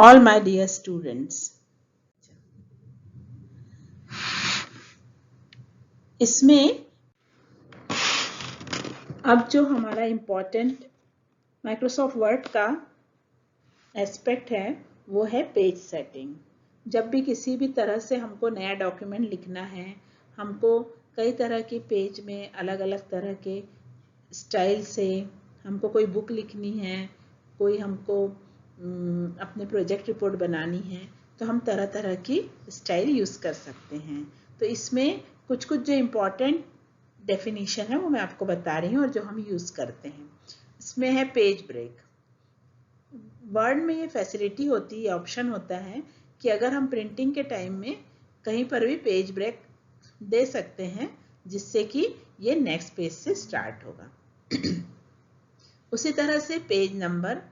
all my dear students. इसमें अब जो हमारा इम्पोर्टेंट माइक्रोसॉफ्ट वर्ड का एस्पेक्ट है वो है पेज सेटिंग। जब भी किसी भी तरह से हमको नया डॉक्यूमेंट लिखना है, हमको कई तरह के पेज में अलग अलग तरह के स्टाइल से हमको कोई बुक लिखनी है, कोई हमको अपने प्रोजेक्ट रिपोर्ट बनानी है, तो हम तरह तरह की स्टाइल यूज़ कर सकते हैं। तो इसमें कुछ कुछ जो इम्पोर्टेंट डेफिनेशन है वो मैं आपको बता रही हूँ और जो हम यूज़ करते हैं। इसमें है पेज ब्रेक। वर्ड में ये फैसिलिटी होती है, ऑप्शन होता है कि अगर हम प्रिंटिंग के टाइम में कहीं पर भी पेज ब्रेक दे सकते हैं जिससे कि ये नेक्स्ट पेज से स्टार्ट होगा। उसी तरह से पेज नंबर,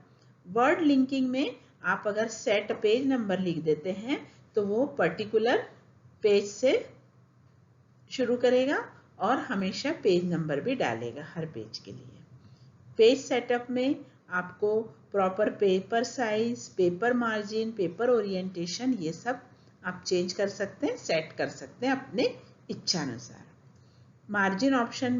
वर्ड लिंकिंग में आप अगर सेट पेज नंबर लिख देते हैं तो वो पर्टिकुलर पेज से शुरू करेगा और हमेशा पेज नंबर भी डालेगा हर पेज के लिए। पेज सेटअप में आपको proper paper size, paper margin, paper orientation ये सब आप चेंज कर सकते हैं, सेट कर सकते हैं अपने इच्छानुसार। मार्जिन ऑप्शन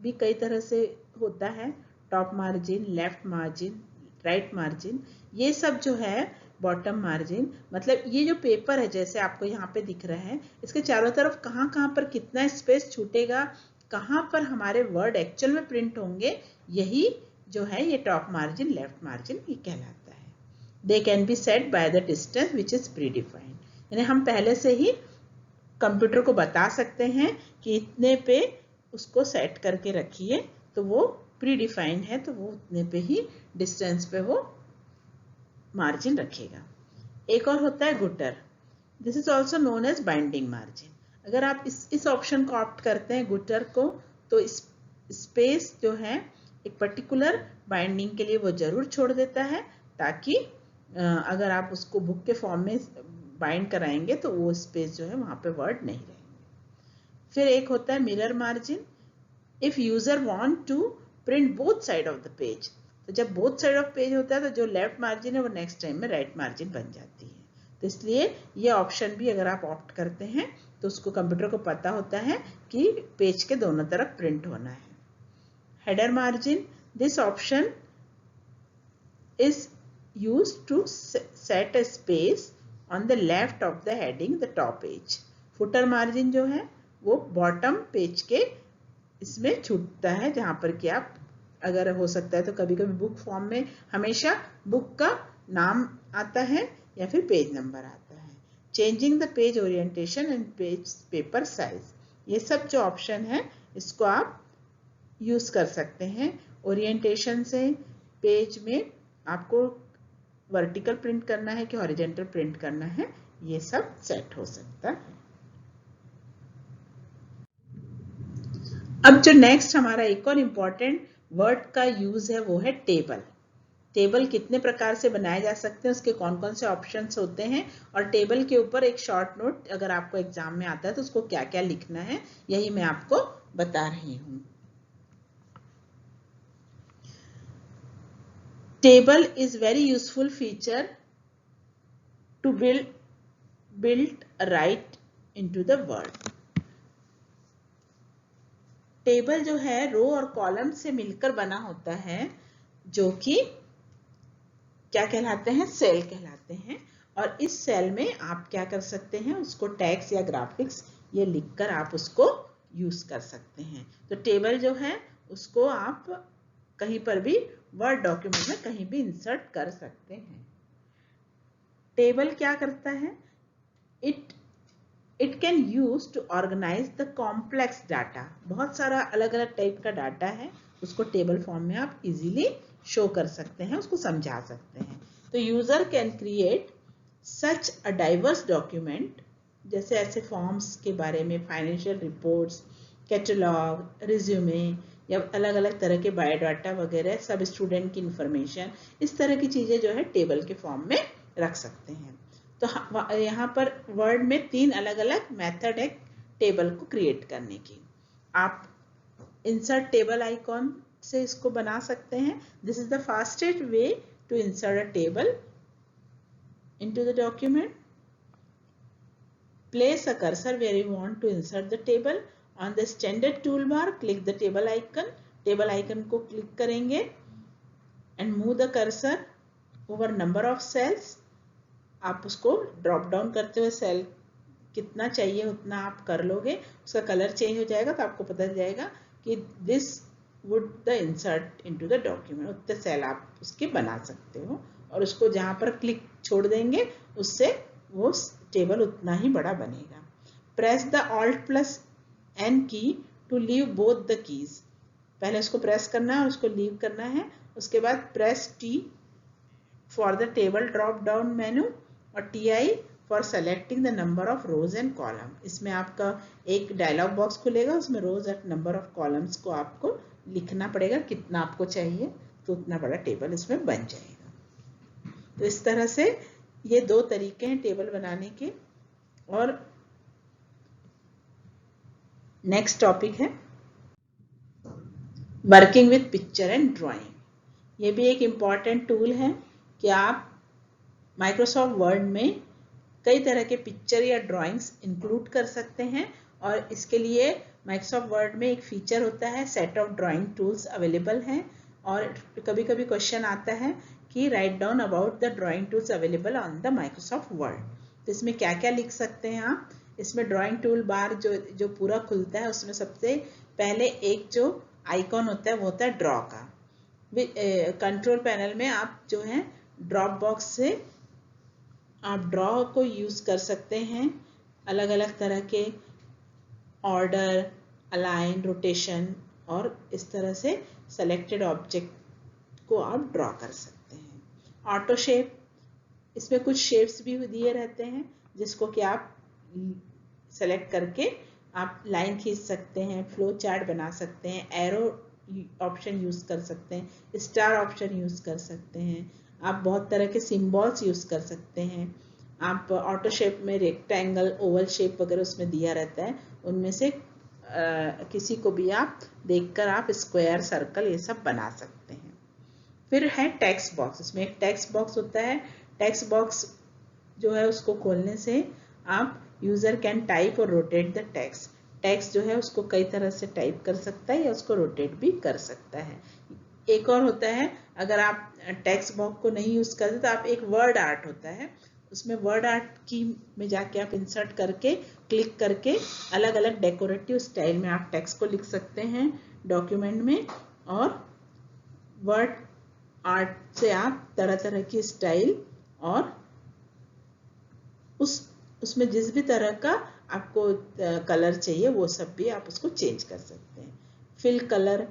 भी कई तरह से होता है, top margin, left margin, right margin, ये सब जो है बॉटम मार्जिन, मतलब ये जो पेपर है जैसे आपको यहाँ पे दिख रहा है, इसके चारों तरफ कहाँ कहाँ पर कितना स्पेस छूटेगा, कहाँ पर हमारे वर्ड एक्चुअल में प्रिंट होंगे, यही जो है ये टॉप मार्जिन, लेफ्ट मार्जिन ये कहलाता है। They can be set by the distance which is pre defined, यानी हम पहले से ही कंप्यूटर को बता सकते हैं कि इतने पे उसको सेट करके रखिए, तो वो प्री डिफाइंड है तो वो उतने पे ही डिस्टेंस पे वो मार्जिन रखेगा। एक और होता है gutter, this is also known as binding margin. अगर आप इस ऑप्शन को ऑप्ट करते हैं गुटर को, तो स्पेस जो है एक पर्टिकुलर बाइंडिंग के लिए वो जरूर छोड़ देता है, ताकि अगर आप उसको बुक के फॉर्म में बाइंड कराएंगे तो वो स्पेस जो है वहां पे वर्ड नहीं रहेंगे। फिर एक होता है mirror margin, if user want to print both side of the page, तो जब बोथ साइड ऑफ पेज होता है तो जो लेफ्ट मार्जिन है वो नेक्स्ट टाइम में राइट मार्जिन बन जाती है। तो इसलिए ये ऑप्शन भी अगर आप ऑप्ट करते हैं तो उसको कंप्यूटर को पता होता है कि पेज के दोनों तरफ प्रिंट होना है। Header margin, this option is used to set a space on the left of the heading the top page. Footer margin जो है वो बॉटम पेज के इसमें छूटता है, जहां पर कि आप अगर हो सकता है तो कभी कभी बुक फॉर्म में हमेशा बुक का नाम आता है या फिर पेज नंबर आता है। Changing the page orientation and page paper size, ये सब जो ऑप्शन है इसको आप यूज कर सकते हैं। ओरिएंटेशन से पेज में आपको वर्टिकल प्रिंट करना है कि हॉरिजेंटल प्रिंट करना है, ये सब सेट हो सकता है। अब जो नेक्स्ट हमारा एक और इम्पॉर्टेंट वर्ड का यूज है वो है टेबल। टेबल कितने प्रकार से बनाए जा सकते हैं, उसके कौन कौन से ऑप्शंस होते हैं, और टेबल के ऊपर एक शॉर्ट नोट अगर आपको एग्जाम में आता है तो उसको क्या क्या लिखना है, यही मैं आपको बता रही हूँ। Table is very useful feature to build right into the word. Table जो है रो और कॉलम से मिलकर बना होता है, जो कि क्या कहलाते हैं, सेल कहलाते हैं। और इस सेल में आप क्या कर सकते हैं, उसको टैग्स या ग्राफिक्स ये लिखकर आप उसको यूज कर सकते हैं। तो टेबल जो है उसको आप कहीं पर भी वर्ड डॉक्यूमेंट में कहीं भी इंसर्ट कर सकते हैं। टेबल क्या करता है, it can use to organise the complex data. बहुत सारा अलग अलग टाइप का डाटा है, उसको टेबल फॉर्म में आप इजीली शो कर सकते हैं, उसको समझा सकते हैं। तो user can create such a diverse document, जैसे ऐसे फॉर्म्स के बारे में, फाइनेंशियल रिपोर्ट्स, कैटलॉग, रिज्यूमे या अलग अलग तरह के बायोडाटा वगैरह, सब स्टूडेंट की इंफॉर्मेशन, इस तरह की चीजें जो है टेबल के फॉर्म में रख सकते हैं। तो यहाँ पर वर्ड में 3 अलग अलग मेथड है टेबल को क्रिएट करने की। आप इंसर्ट टेबल आइकॉन से इसको बना सकते हैं। This is the fastest way to insert a table into the document. Place a cursor where you want to insert the table. On the standard toolbar, click the table icon. Table icon को click करेंगे and move the cursor over number of cells. आप उसको drop down करते हुए cell कितना चाहिए उतना आप कर लोगे, उसका कलर चेंज हो जाएगा तो आपको पता चल जाएगा कि this would the insert into the document, उतने सेल आप उसके बना सकते हो और उसको जहां पर क्लिक छोड़ देंगे उससे वो टेबल उतना ही बड़ा बनेगा। Press the Alt+N key to leave both the keys. पहले उसको प्रेस करना है और उसको लीव करना है, उसके बाद press T for the table drop down menu और TI for selecting the number of rose and column. इसमें आपका एक डायलॉग बॉक्स खुलेगा, उसमें रोज एंड नंबर ऑफ कॉलम्स को आपको लिखना पड़ेगा, कितना आपको चाहिए तो उतना बड़ा टेबल इसमें बन जाएगा। तो इस तरह से ये दो तरीके हैं टेबल बनाने के। और नेक्स्ट टॉपिक है working with picture and drawing. ये भी एक इम्पॉर्टेंट टूल है कि आप माइक्रोसॉफ्ट वर्ड में कई तरह के पिक्चर या ड्राइंग्स इंक्लूड कर सकते हैं और इसके लिए माइक्रोसॉफ्ट वर्ड में एक फीचर होता है set of drawing tools available हैं। और कभी कभी क्वेश्चन आता है कि write down about the drawing tools available on the Microsoft word. तो इसमें क्या क्या लिख सकते हैं आप? इसमें ड्राइंग टूल बार जो पूरा खुलता है उसमें सबसे पहले एक जो आइकॉन होता है वो होता है ड्रॉ का। कंट्रोल पैनल में आप जो है ड्रॉप बॉक्स से आप ड्रॉ को यूज कर सकते हैं, अलग अलग तरह के ऑर्डर, अलाइन, रोटेशन और इस तरह से सेलेक्टेड ऑब्जेक्ट को आप ड्रॉ कर सकते हैं। ऑटो शेप, इसमें कुछ शेप्स भी दिए रहते हैं जिसको कि आप सेलेक्ट करके आप लाइन खींच सकते हैं, फ्लो चार्ट बना सकते हैं, एरो ऑप्शन यूज कर सकते हैं, स्टार ऑप्शन यूज कर सकते हैं, आप बहुत तरह के सिंबल्स यूज कर सकते हैं। आप ऑटो शेप में रेक्टेंगल, ओवल शेप वगैरह उसमें दिया रहता है, उनमें से किसी को भी आप देखकर आप स्क्वायर, सर्कल ये सब बना सकते हैं। फिर है टेक्स्ट बॉक्स। इसमें एक टेक्स्ट बॉक्स होता है। टेक्स्ट बॉक्स जो है उसको खोलने से आप यूजर कैन टाइप और रोटेट द टेक्स्ट। टेक्स्ट जो है उसको कई तरह से टाइप कर सकता है या उसको रोटेट भी कर सकता है। एक और होता है, अगर आप टेक्स्ट बॉक्स को नहीं यूज करते तो आप एक वर्ड आर्ट होता है, उसमें वर्ड आर्ट की में जाके आप इंसर्ट करके क्लिक करके अलग अलग डेकोरेटिव स्टाइल में आप टेक्स्ट को लिख सकते हैं डॉक्यूमेंट में। और वर्ड आर्ट से आप तरह तरह की स्टाइल और उसमें जिस भी तरह का आपको कलर चाहिए वो सब भी आप उसको चेंज कर सकते हैं। फिल कलर,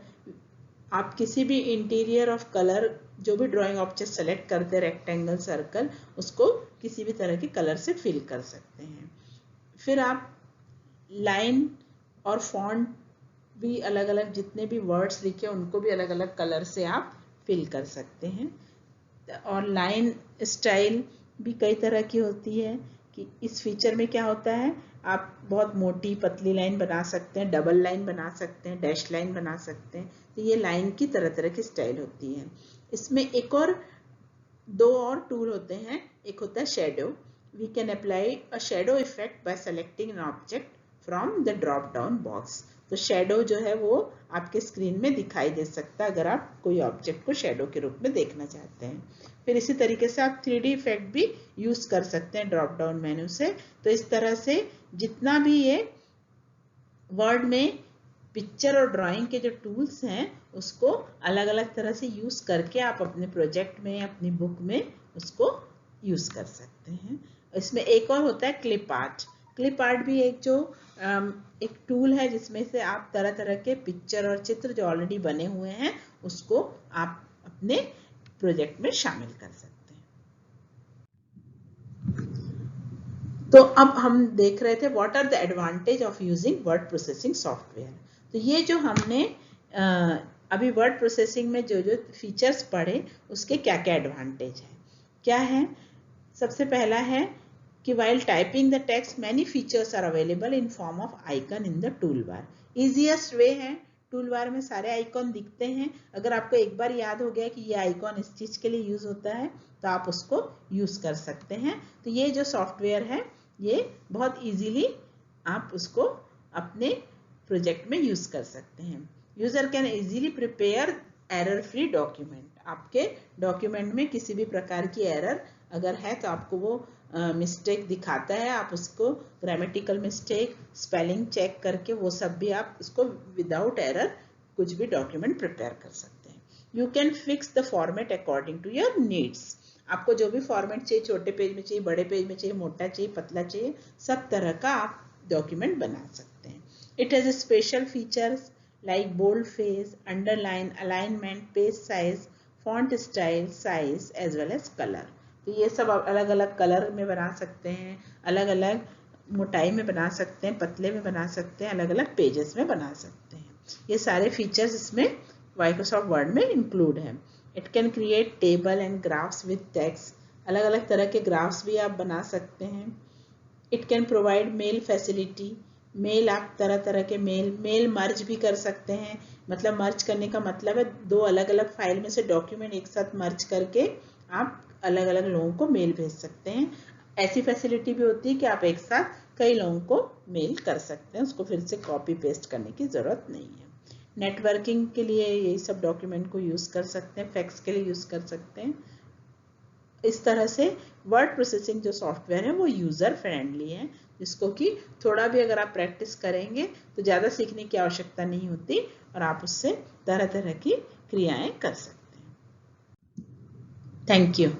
आप किसी भी इंटीरियर ऑफ कलर जो भी ड्राइंग ऑब्जेक्ट सेलेक्ट करते हैं, रेक्टेंगल, सर्कल, उसको किसी भी तरह के कलर से फिल कर सकते हैं। फिर आप लाइन और फॉन्ट भी अलग अलग, जितने भी वर्ड्स लिखे उनको भी अलग अलग कलर से आप फिल कर सकते हैं। और लाइन स्टाइल भी कई तरह की होती है कि इस फीचर में क्या होता है, आप बहुत मोटी पतली लाइन बना सकते हैं, डबल लाइन बना सकते हैं, डैश लाइन बना सकते हैं। तो ये लाइन की तरह तरह की स्टाइल होती है। इसमें एक और दो और टूल होते हैं। एक होता है shadow. We can apply a shadow effect by selecting an object from the drop down box. तो शेडो जो है वो आपके स्क्रीन में दिखाई दे सकता है अगर आप कोई ऑब्जेक्ट को शेडो के रूप में देखना चाहते हैं। फिर इसी तरीके से आप 3D इफेक्ट भी यूज कर सकते हैं ड्रॉप डाउन मेन्यू से। तो इस तरह से जितना भी ये वर्ड में पिक्चर और ड्राइंग के जो टूल्स हैं उसको अलग अलग तरह से यूज करके आप अपने प्रोजेक्ट में, अपनी बुक में उसको यूज कर सकते हैं। इसमें एक और होता है क्लिप आर्ट। क्लिप आर्ट भी एक टूल है जिसमें से आप तरह तरह के पिक्चर और चित्र जो ऑलरेडी बने हुए हैं उसको आप अपने प्रोजेक्ट में शामिल कर सकते हैं। तो अब हम देख रहे थे what are the advantage of using word processing software. तो ये जो हमने अभी वर्ड प्रोसेसिंग में जो जो फीचर्स पढ़े उसके क्या क्या एडवांटेज है, क्या है? सबसे पहला है कि while typing the text many features are available in form of icon in the toolbar. Easiest way है टूल बार में सारे आइकॉन दिखते हैं। अगर आपको एक बार याद हो गया कि ये आइकॉन इस चीज के लिए यूज होता है तो आप उसको यूज कर सकते हैं। तो ये जो सॉफ्टवेयर है ये बहुत इजीली आप उसको अपने प्रोजेक्ट में यूज कर सकते हैं। User can easily prepare error free document. आपके डॉक्यूमेंट में किसी भी प्रकार की एरर अगर है तो आपको वो मिस्टेक दिखाता है, आप उसको ग्रामेटिकल मिस्टेक, स्पेलिंग चेक करके वो सब भी आप उसको विदाउट एरर कुछ भी डॉक्यूमेंट प्रिपेयर कर सकते हैं। You can fix the format according to your needs. आपको जो भी फॉर्मेट चाहिए, छोटे पेज में चाहिए, बड़े पेज में चाहिए, मोटा चाहिए, पतला चाहिए, सब तरह का आप डॉक्यूमेंट बना सकते हैं। It has special features like bold face, underline, alignment, page size, font style, size as well as color। तो ये सब अलग अलग कलर में बना सकते हैं, अलग अलग मोटाई में बना सकते हैं, पतले में बना सकते हैं, अलग अलग पेजेस में बना सकते हैं। ये सारे फीचर्स इसमें माइक्रोसॉफ्ट वर्ड में इंक्लूड है। It can create table and graphs with text. अलग अलग तरह के ग्राफ्स भी आप बना सकते हैं। It can provide mail facility. Mail आप तरह तरह के मेल मर्ज भी कर सकते हैं। मतलब मर्ज करने का मतलब है दो अलग अलग फाइल में से डॉक्यूमेंट एक साथ मर्ज करके आप अलग अलग लोगों को मेल भेज सकते हैं। ऐसी फैसिलिटी भी होती है कि आप एक साथ कई लोगों को मेल कर सकते हैं, उसको फिर से कॉपी पेस्ट करने की जरूरत नहीं है। नेटवर्किंग के लिए यही सब डॉक्यूमेंट को यूज कर सकते हैं, फैक्स के लिए यूज कर सकते हैं। इस तरह से वर्ड प्रोसेसिंग जो सॉफ्टवेयर है वो यूजर फ्रेंडली है, जिसको कि थोड़ा भी अगर आप प्रैक्टिस करेंगे तो ज़्यादा सीखने की आवश्यकता नहीं होती और आप उससे तरह तरह की क्रियाएं कर सकते हैं। Thank you.